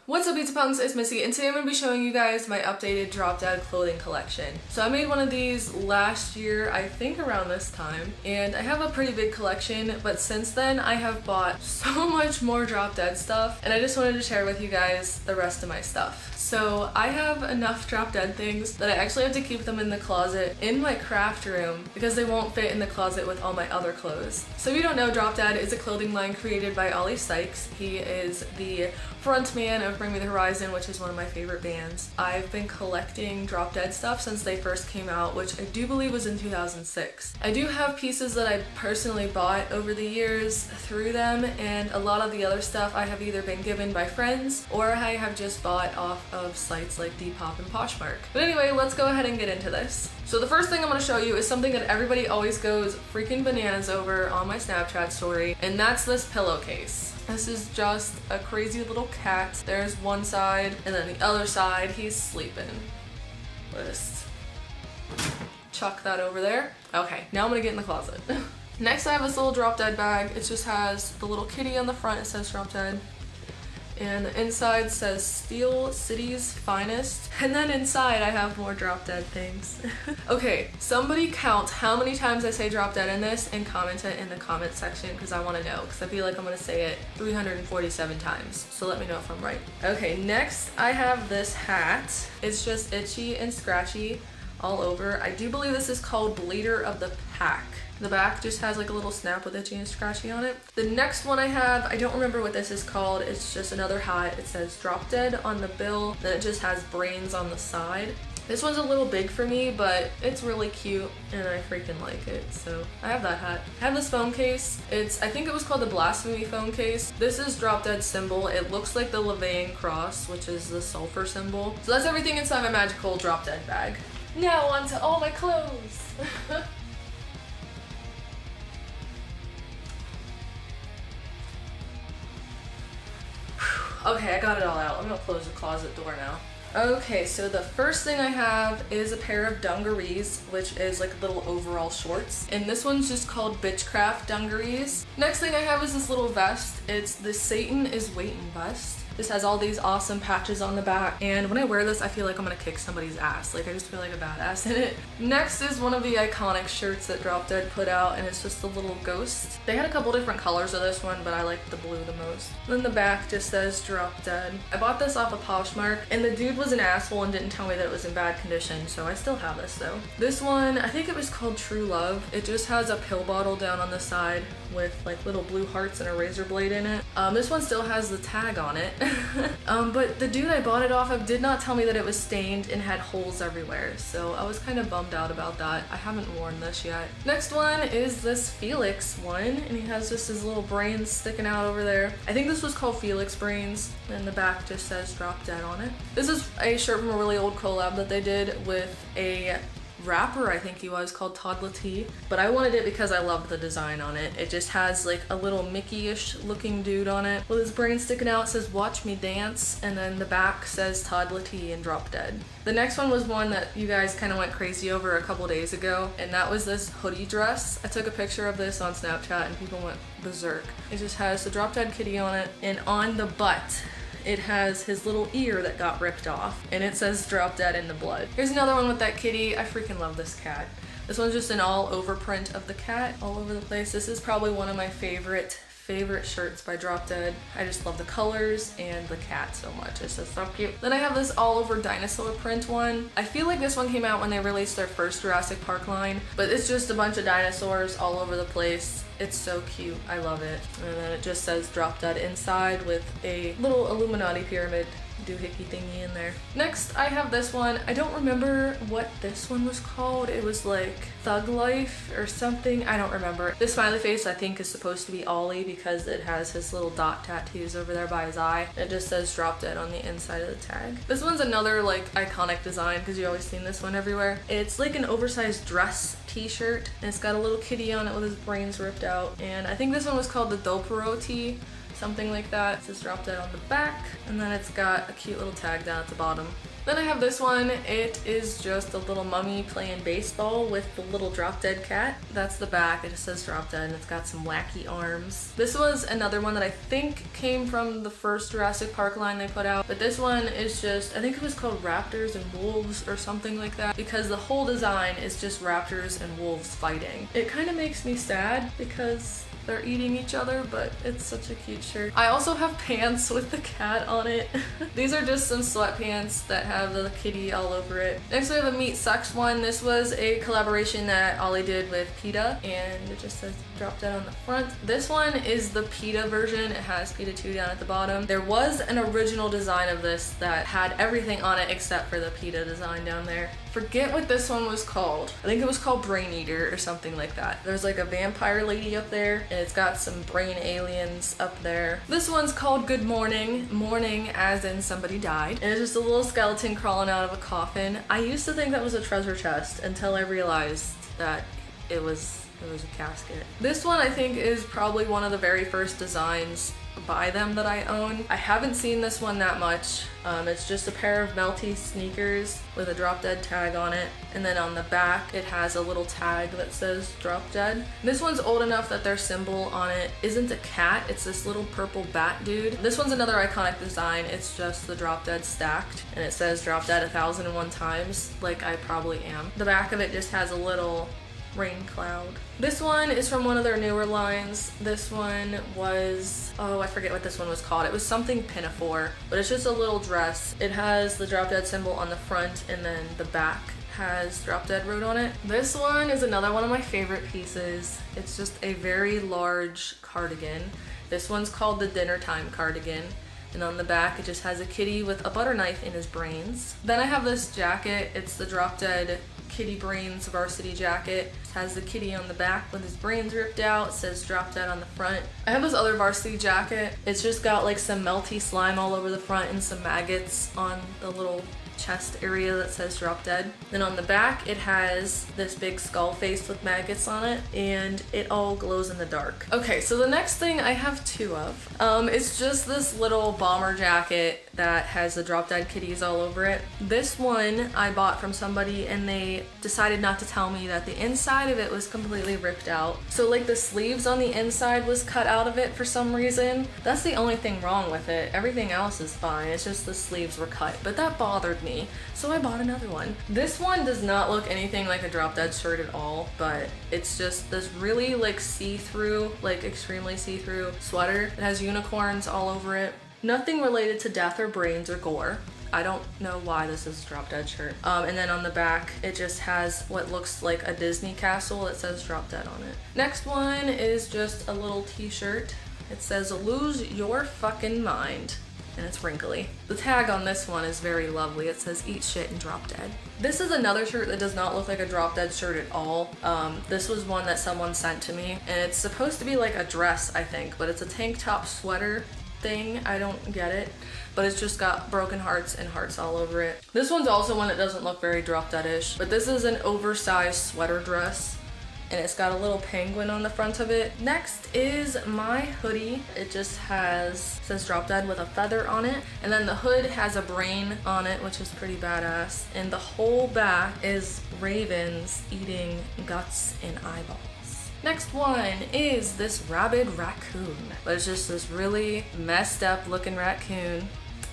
What's up, pizza punks? It's Missy, and today I'm going to be showing you guys my updated Drop Dead clothing collection. So I made one of these last year, I think around this time, and I have a pretty big collection, but since then I have bought so much more Drop Dead stuff, and I just wanted to share with you guys the rest of my stuff. So I have enough Drop Dead things that I actually have to keep them in the closet in my craft room because they won't fit in the closet with all my other clothes. So if you don't know, Drop Dead is a clothing line created by Ollie Sykes. He is the frontman of Bring Me the Horizon, which is one of my favorite bands. I've been collecting Drop Dead stuff since they first came out, which I do believe was in 2006. I do have pieces that I personally bought over the years through them, and a lot of the other stuff I have either been given by friends or I have just bought off of sites like Depop and Poshmark. But anyway, let's go ahead and get into this. So the first thing I'm going to show you is something that everybody always goes freaking bananas over on my Snapchat story, and that's this pillowcase. This is just a crazy little cat. There's one side, and then the other side, he's sleeping. Let's chuck that over there. Okay, now I'm gonna get in the closet. Next, I have this little Drop Dead bag. It just has the little kitty on the front. It says Drop Dead. And the inside says Steel City's Finest. And then inside I have more Drop Dead things. Okay, somebody count how many times I say Drop Dead in this and comment it in the comment section because I want to know, because I feel like I'm going to say it 347 times. So let me know if I'm right. Okay, next I have this hat. It's just itchy and scratchy all over. I do believe this is called Leader of the Pack. The back just has like a little snap with itchy and scratchy on it. The next one I have, I don't remember what this is called. It's just another hat. It says Drop Dead on the bill, then it just has brains on the side. This one's a little big for me, but it's really cute and I freaking like it. So I have that hat. I have this phone case. I think it was called the Blasphemy phone case. This is Drop Dead symbol. It looks like the Levian cross, which is the sulfur symbol. So that's everything inside my magical Drop Dead bag. Now on to all my clothes. Okay, I got it all out. I'm gonna close the closet door now. Okay, so the first thing I have is a pair of Dungarees, which is like little overall shorts. And this one's just called Bitchcraft Dungarees. Next thing I have is this little vest. It's the Satan is Waiting vest. This has all these awesome patches on the back, and when I wear this I feel like I'm gonna kick somebody's ass. Like, I just feel like a badass in it. Next is one of the iconic shirts that Drop Dead put out, and it's just the little ghost. They had a couple different colors of this one, but I like the blue the most. And then the back just says Drop Dead. I bought this off of Poshmark, and the dude was an asshole and didn't tell me that it was in bad condition, so I still have this though. This one, I think it was called True Love. It just has a pill bottle down on the side with like little blue hearts and a razor blade in it. This one still has the tag on it. But the dude I bought it off of did not tell me that it was stained and had holes everywhere, so I was kind of bummed out about that. I haven't worn this yet. Next one is this Felix one, and he has just his little brains sticking out over there. I think this was called Felix Brains, and the back just says Drop Dead on it. This is a shirt from a really old collab that they did with a rapper, I think he was, called Toddla T, but I wanted it because I loved the design on it. It just has like a little Mickey-ish looking dude on it with his brain sticking out. It says Watch Me Dance, and then the back says Toddla T and Drop Dead. The next one was one that you guys kind of went crazy over a couple days ago, and that was this hoodie dress. I took a picture of this on Snapchat and people went berserk. It just has the Drop Dead kitty on it, and on the butt it has his little ear that got ripped off, and it says Drop Dead in the blood. Here's another one with that kitty. I freaking love this cat. This one's just an all over print of the cat all over the place. This is probably one of my favorite shirts by Drop Dead. I just love the colors and the cat so much. It's just so cute. Then I have this all over Dinosaur Print one. I feel like this one came out when they released their first Jurassic Park line, but it's just a bunch of dinosaurs all over the place. It's so cute. I love it. And then it just says Drop Dead inside with a little Illuminati pyramid doohickey thingy in there. Next, I have this one. I don't remember what this one was called. It was like Thug Life or something. I don't remember. This smiley face I think is supposed to be Ollie because it has his little dot tattoos over there by his eye. It just says Drop Dead on the inside of the tag. This one's another like iconic design because you've always seen this one everywhere. It's like an oversized dress t-shirt, and it's got a little kitty on it with his brains ripped out. And I think this one was called the Dopero tee. something like that. It says Drop Dead on the back, and then it's got a cute little tag down at the bottom. Then I have this one. It is just a little mummy playing baseball with the little Drop Dead cat. That's the back. It just says Drop Dead and it's got some wacky arms. This was another one that I think came from the first Jurassic Park line they put out. But this one is just, I think it was called Raptors and Wolves or something like that, because the whole design is just raptors and wolves fighting. It kind of makes me sad because they're eating each other, but it's such a cute shirt. I also have pants with the cat on it. These are just some sweatpants that have the kitty all over it. Next we have a Meat Sucks one. This was a collaboration that Ollie did with PETA, and it just says Drop Dead on the front. This one is the PETA version. It has PETA 2 down at the bottom. There was an original design of this that had everything on it except for the PETA design down there. Forget what this one was called. I think it was called Brain Eater or something like that. There's like a vampire lady up there, and it's got some brain aliens up there. This one's called Good Morning. Morning as in somebody died. And it's just a little skeleton crawling out of a coffin. I used to think that was a treasure chest until I realized that it was a casket. This one I think is probably one of the very first designs by them that I own. I haven't seen this one that much. It's just a pair of melty sneakers with a Drop Dead tag on it, and then on the back it has a little tag that says Drop Dead. This one's old enough that their symbol on it isn't a cat, it's this little purple bat dude. This one's another iconic design. It's just the Drop Dead stacked, and it says Drop Dead 1001 times, like I probably am. The back of it just has a little rain cloud. This one is from one of their newer lines. This one was, oh, I forget what this one was called. It was something Pinafore, but it's just a little dress. It has the Drop Dead symbol on the front, and then the back has Drop Dead wrote on it. This one is another one of my favorite pieces. It's just a very large cardigan. This one's called the Dinnertime Cardigan, and on the back it just has a kitty with a butter knife in his brains. Then I have this jacket. It's the Drop Dead Kitty Brains varsity jacket. It has the kitty on the back with his brains ripped out. It says Drop Dead on the front. I have this other varsity jacket. It's just got like some melty slime all over the front and some maggots on the little chest area that says Drop Dead. Then on the back it has this big skull face with maggots on it, and it all glows in the dark. Okay, so the next thing I have two of. It's just this little bomber jacket that has the Drop Dead kitties all over it. This one I bought from somebody, and they decided not to tell me that the inside of it was completely ripped out. So like the sleeves on the inside was cut out of it for some reason. That's the only thing wrong with it. Everything else is fine. It's just the sleeves were cut, but that bothered me. So I bought another one. This one does not look anything like a Drop Dead shirt at all, but it's just this really like see-through, like extremely see-through sweater. It has unicorns all over it. Nothing related to death or brains or gore. I don't know why this is a Drop Dead shirt. And then on the back, it just has what looks like a Disney castle that says Drop Dead on it. Next one is just a little t-shirt. It says Lose Your Fucking Mind, and it's wrinkly. The tag on this one is very lovely. It says Eat Shit and Drop Dead. This is another shirt that does not look like a Drop Dead shirt at all. This was one that someone sent to me, and it's supposed to be like a dress, I think, but it's a tank top sweater thing. I don't get it, but it's just got broken hearts and hearts all over it. This one's also one that doesn't look very Drop Dead-ish, but this is an oversized sweater dress, and it's got a little penguin on the front of it. Next is my hoodie. It just says Drop Dead with a feather on it, and then the hood has a brain on it, which is pretty badass, and the whole back is ravens eating guts and eyeballs. Next one is this Rabid Raccoon, but it's just this really messed up looking raccoon.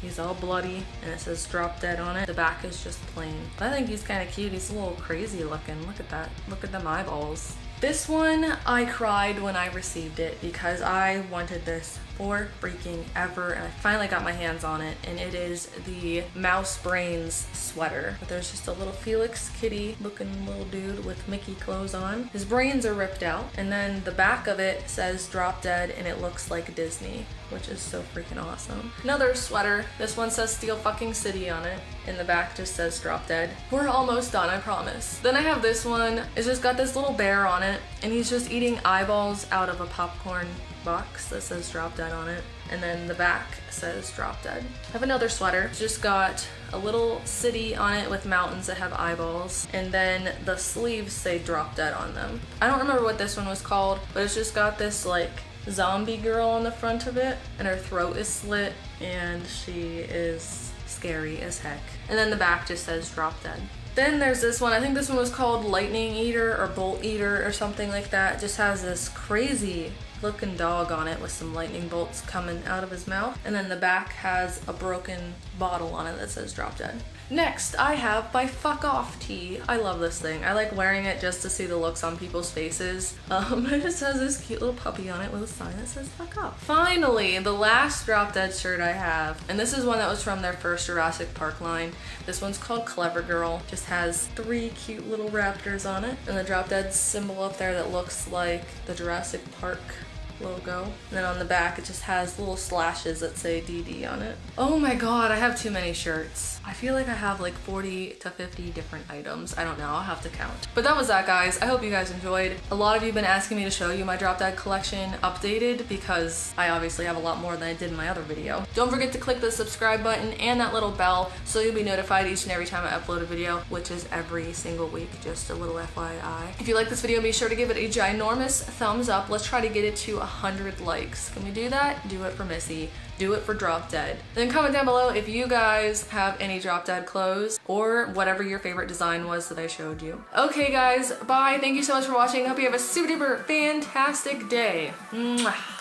He's all bloody, and it says Drop Dead on it. The back is just plain. I think he's kind of cute. He's a little crazy looking. Look at that. Look at them eyeballs. This one, I cried when I received it because I wanted this for freaking ever, and I finally got my hands on it, and it is the Mouse Brains sweater. But there's just a little Felix kitty looking little dude with Mickey clothes on. His brains are ripped out, and then the back of it says Drop Dead, and it looks like Disney, which is so freaking awesome. Another sweater. This one says Steel Fucking City on it, and the back just says Drop Dead. We're almost done, I promise. Then I have this one. It's just got this little bear on it, and he's just eating eyeballs out of a popcorn box that says Drop Dead on it, and then the back says Drop Dead. I have another sweater. It's just got a little city on it with mountains that have eyeballs, and then the sleeves say Drop Dead on them. I don't remember what this one was called, but it's just got this like zombie girl on the front of it, and her throat is slit, and she is scary as heck. And then the back just says Drop Dead. Then there's this one, I think this one was called Lightning Eater or Bolt Eater or something like that. It just has this crazy looking dog on it with some lightning bolts coming out of his mouth. And then the back has a broken bottle on it that says Drop Dead. Next, I have my Fuck Off tee. I love this thing. I like wearing it just to see the looks on people's faces. It just has this cute little puppy on it with a sign that says Fuck Off. Finally, the last Drop Dead shirt I have, and this is one that was from their first Jurassic Park line. This one's called Clever Girl. Just has 3 cute little raptors on it, and the Drop Dead symbol up there that looks like the Jurassic Park logo. And then on the back it just has little slashes that say DD on it. Oh my god, I have too many shirts. I feel like I have like 40 to 50 different items. I don't know, I'll have to count. But that was that, guys. I hope you guys enjoyed. A lot of you have been asking me to show you my Drop Dead collection updated because I obviously have a lot more than I did in my other video. Don't forget to click the subscribe button and that little bell so you'll be notified each and every time I upload a video, which is every single week, just a little FYI. If you like this video, be sure to give it a ginormous thumbs up. Let's try to get it to 100 likes. Can we do that? Do it for Missy. Do it for Drop Dead. Then comment down below if you guys have any Drop Dead clothes or whatever your favorite design was that I showed you. Okay guys, bye. Thank you so much for watching. I hope you have a super duper fantastic day. Mwah.